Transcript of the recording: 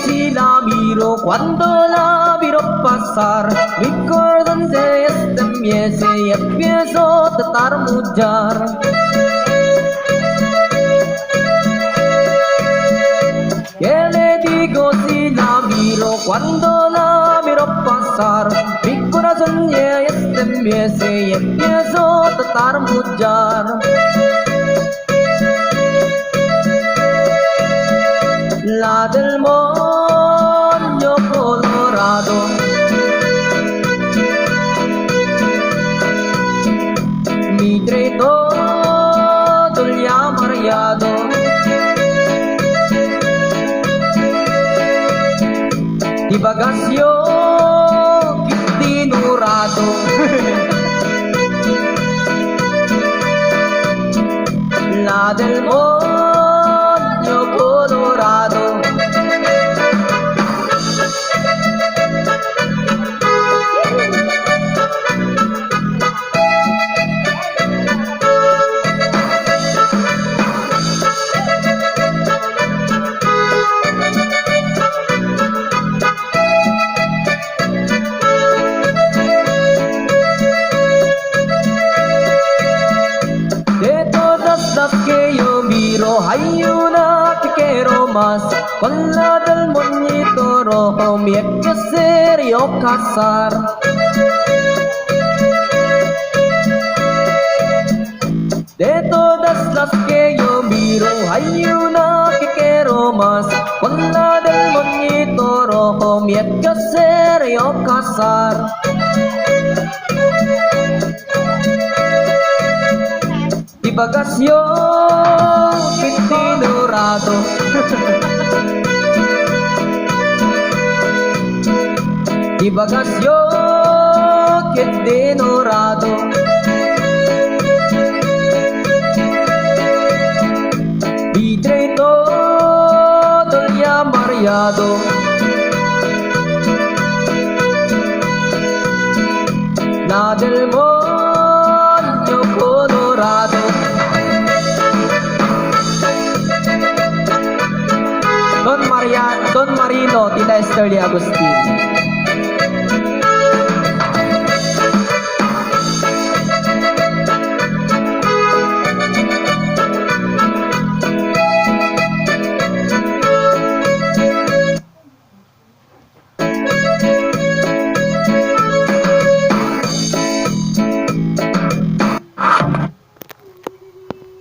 si la miro cuando la miro pasar, recuerdo donde empiece y empiezo a tartamudear. ¿Qué le digo si la miro cuando la miro pasar? Mi corazón ya empiece y empiezo a tartamudear. La del moño colorado, mi trae todo el amarillado. Di bagasyo tinurado. La del moño colorado. Que yo miro hay una que quiero más, con la del moñito rojo me hay que hacer yo casar. De todas las que yo miro hay una que quiero más, con la del moñito rojo me hay que hacer yo casar. Di bagasyo tinurado. Di bagasyo tinurado. Di trae todo el amarillado. La del moño colorado. Don Marino, Tita Esther de Agustin.